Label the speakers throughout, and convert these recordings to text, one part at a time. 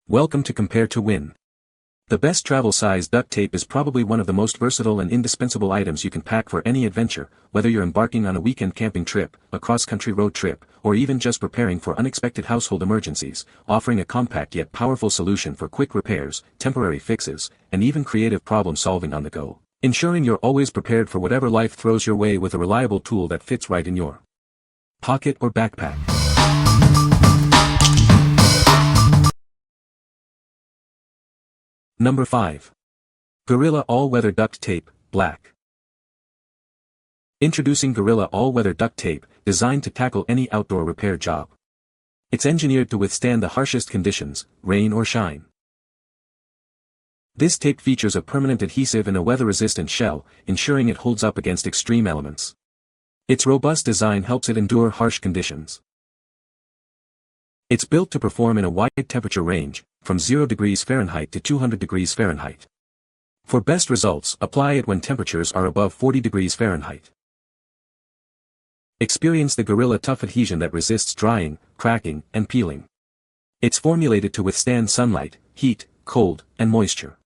Speaker 1: Welcome to Compare to Win. The best travel size duct tape is probably one of the most versatile and indispensable items you can pack for any adventure, whether you're embarking on a weekend camping trip, a cross-country road trip, or even just preparing for unexpected household emergencies, offering a compact yet powerful solution for quick repairs, temporary fixes, and even creative problem-solving on the go, ensuring you're always prepared for whatever life throws your way with a reliable tool that fits right in your pocket or backpack. Number 5. Gorilla All-Weather Duct Tape, Black. Introducing Gorilla All-Weather Duct Tape, designed to tackle any outdoor repair job. It's engineered to withstand the harshest conditions, rain or shine. This tape features a permanent adhesive and a weather-resistant shell, ensuring it holds up against extreme elements. Its robust design helps it endure harsh conditions. It's built to perform in a wide temperature range, from 0 degrees Fahrenheit to 200 degrees Fahrenheit. For best results, apply it when temperatures are above 40 degrees Fahrenheit. Experience the Gorilla Tough adhesion that resists drying, cracking, and peeling. It's formulated to withstand sunlight, heat, cold, and moisture.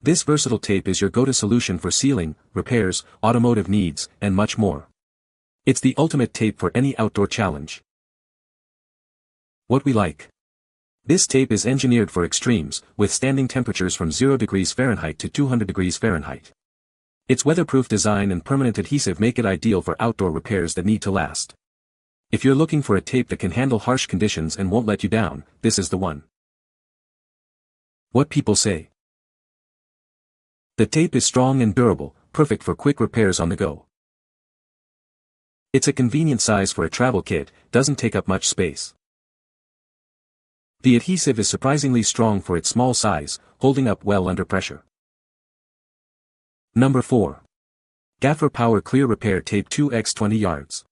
Speaker 1: This versatile tape is your go-to solution for sealing, repairs, automotive needs, and much more. It's the ultimate tape for any outdoor challenge. What we like. This tape is engineered for extremes, withstanding temperatures from 0 degrees Fahrenheit to 200 degrees Fahrenheit. Its weatherproof design and permanent adhesive make it ideal for outdoor repairs that need to last. If you're looking for a tape that can handle harsh conditions and won't let you down, this is the one. What people say. The tape is strong and durable, perfect for quick repairs on the go. It's a convenient size for a travel kit, doesn't take up much space. The adhesive is surprisingly strong for its small size, holding up well under pressure. Number 4. Gaffer Power Clear Repair Tape 2x 20 yards.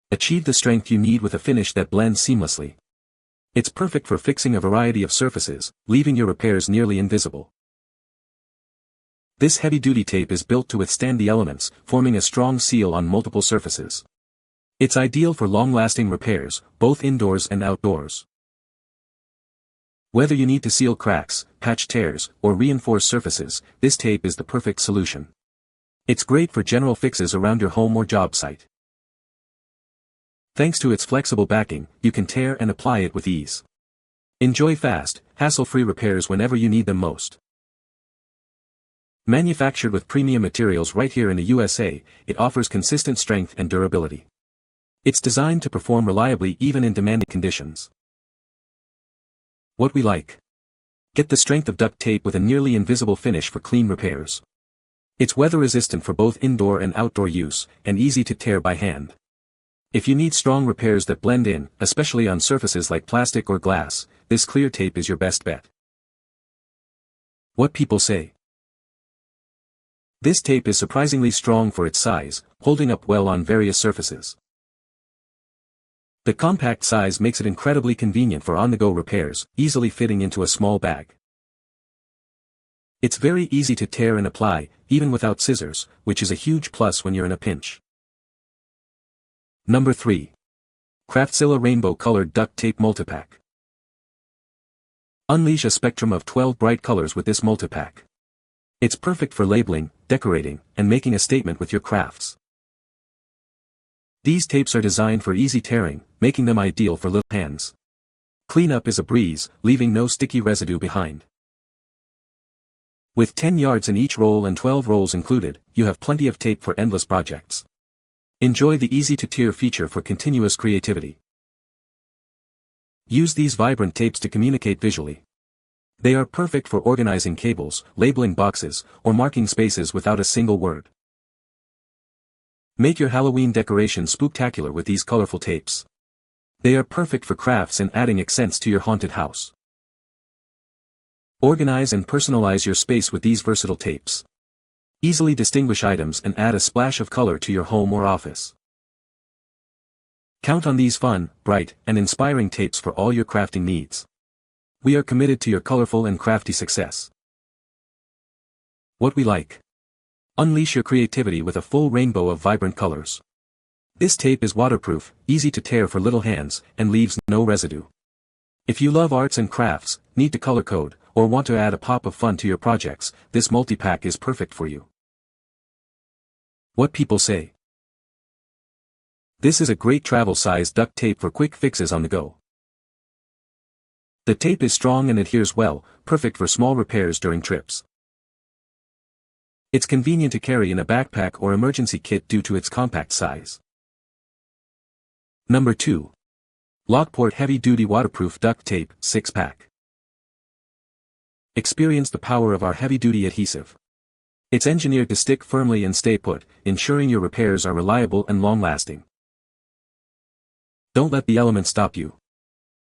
Speaker 1: Achieve the strength you need with a finish that blends seamlessly. It's perfect for fixing a variety of surfaces, leaving your repairs nearly invisible. This heavy-duty tape is built to withstand the elements, forming a strong seal on multiple surfaces. It's ideal for long-lasting repairs, both indoors and outdoors. Whether you need to seal cracks, patch tears, or reinforce surfaces, this tape is the perfect solution. It's great for general fixes around your home or job site. Thanks to its flexible backing, you can tear and apply it with ease. Enjoy fast, hassle-free repairs whenever you need them most. Manufactured with premium materials right here in the USA, it offers consistent strength and durability. It's designed to perform reliably even in demanding conditions. What we like. Get the strength of duct tape with a nearly invisible finish for clean repairs. It's weather-resistant for both indoor and outdoor use, and easy to tear by hand. If you need strong repairs that blend in, especially on surfaces like plastic or glass, this clear tape is your best bet. What people say. This tape is surprisingly strong for its size, holding up well on various surfaces. The compact size makes it incredibly convenient for on-the-go repairs, easily fitting into a small bag. It's very easy to tear and apply, even without scissors, which is a huge plus when you're in a pinch. Number 3. Craftzilla Rainbow-Colored Duct Tape Multipack. Unleash a spectrum of 12 bright colors with this multipack. It's perfect for labeling, decorating, and making a statement with your crafts. These tapes are designed for easy tearing, making them ideal for little hands. Cleanup is a breeze, leaving no sticky residue behind. With 10 yards in each roll and 12 rolls included, you have plenty of tape for endless projects. Enjoy the easy-to-tear feature for continuous creativity. Use these vibrant tapes to communicate visually. They are perfect for organizing cables, labeling boxes, or marking spaces without a single word. Make your Halloween decoration spooktacular with these colorful tapes. They are perfect for crafts and adding accents to your haunted house. Organize and personalize your space with these versatile tapes. Easily distinguish items and add a splash of color to your home or office. Count on these fun, bright, and inspiring tapes for all your crafting needs. We are committed to your colorful and crafty success. What we like. Unleash your creativity with a full rainbow of vibrant colors. This tape is waterproof, easy to tear for little hands, and leaves no residue. If you love arts and crafts, need to color code, or want to add a pop of fun to your projects, this multi-pack is perfect for you. What people say. This is a great travel-sized duct tape for quick fixes on the go. The tape is strong and adheres well, perfect for small repairs during trips. It's convenient to carry in a backpack or emergency kit due to its compact size. Number 2. Lockport Heavy Duty Waterproof Duct Tape, 6-pack. Experience the power of our heavy-duty adhesive. It's engineered to stick firmly and stay put, ensuring your repairs are reliable and long-lasting. Don't let the elements stop you.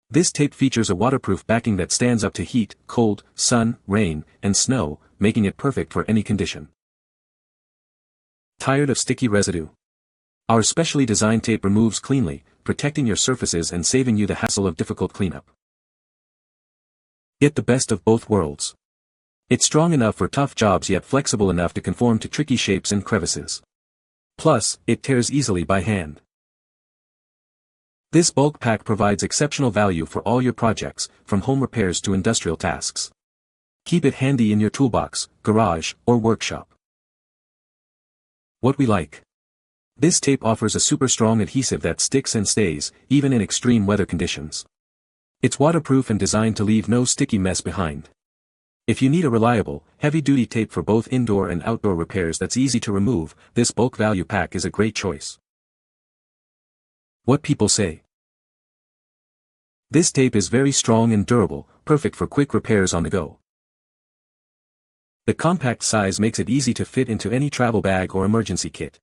Speaker 1: This tape features a waterproof backing that stands up to heat, cold, sun, rain, and snow, making it perfect for any condition. Tired of sticky residue? Our specially designed tape removes cleanly, protecting your surfaces and saving you the hassle of difficult cleanup. Get the best of both worlds. It's strong enough for tough jobs yet flexible enough to conform to tricky shapes and crevices. Plus, it tears easily by hand. This bulk pack provides exceptional value for all your projects, from home repairs to industrial tasks. Keep it handy in your toolbox, garage, or workshop. What we like. This tape offers a super strong adhesive that sticks and stays, even in extreme weather conditions. It's waterproof and designed to leave no sticky mess behind. If you need a reliable, heavy-duty tape for both indoor and outdoor repairs that's easy to remove, this bulk value pack is a great choice. What people say. This tape is very strong and durable, perfect for quick repairs on the go. The compact size makes it easy to fit into any travel bag or emergency kit.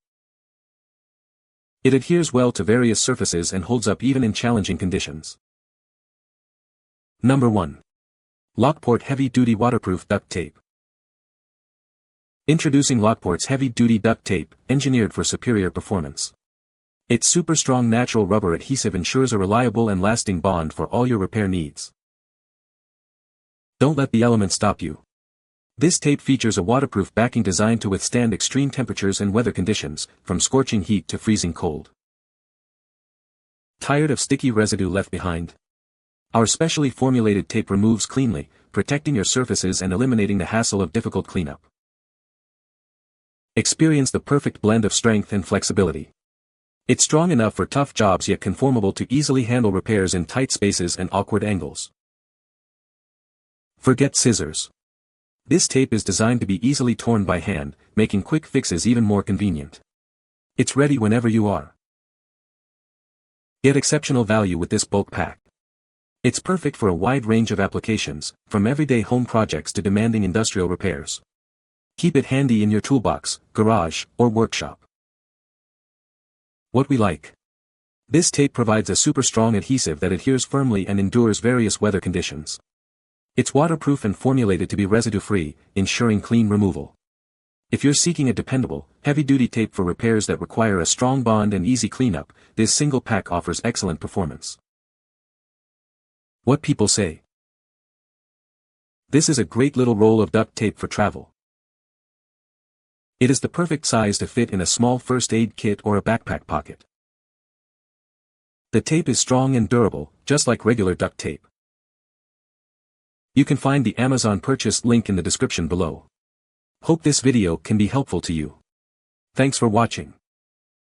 Speaker 1: It adheres well to various surfaces and holds up even in challenging conditions. Number 1. Lockport Heavy Duty Waterproof Duct Tape. Introducing Lockport's Heavy Duty Duct Tape, engineered for superior performance. Its super strong natural rubber adhesive ensures a reliable and lasting bond for all your repair needs. Don't let the elements stop you. This tape features a waterproof backing designed to withstand extreme temperatures and weather conditions, from scorching heat to freezing cold. Tired of sticky residue left behind? Our specially formulated tape removes cleanly, protecting your surfaces and eliminating the hassle of difficult cleanup. Experience the perfect blend of strength and flexibility. It's strong enough for tough jobs yet conformable to easily handle repairs in tight spaces and awkward angles. Forget scissors. This tape is designed to be easily torn by hand, making quick fixes even more convenient. It's ready whenever you are. Get exceptional value with this bulk pack. It's perfect for a wide range of applications, from everyday home projects to demanding industrial repairs. Keep it handy in your toolbox, garage, or workshop. What we like. This tape provides a super strong adhesive that adheres firmly and endures various weather conditions. It's waterproof and formulated to be residue-free, ensuring clean removal. If you're seeking a dependable, heavy-duty tape for repairs that require a strong bond and easy cleanup, this single pack offers excellent performance. What people say. This is a great little roll of duct tape for travel. It is the perfect size to fit in a small first aid kit or a backpack pocket. The tape is strong and durable, just like regular duct tape. You can find the Amazon purchase link in the description below. Hope this video can be helpful to you. Thanks for watching.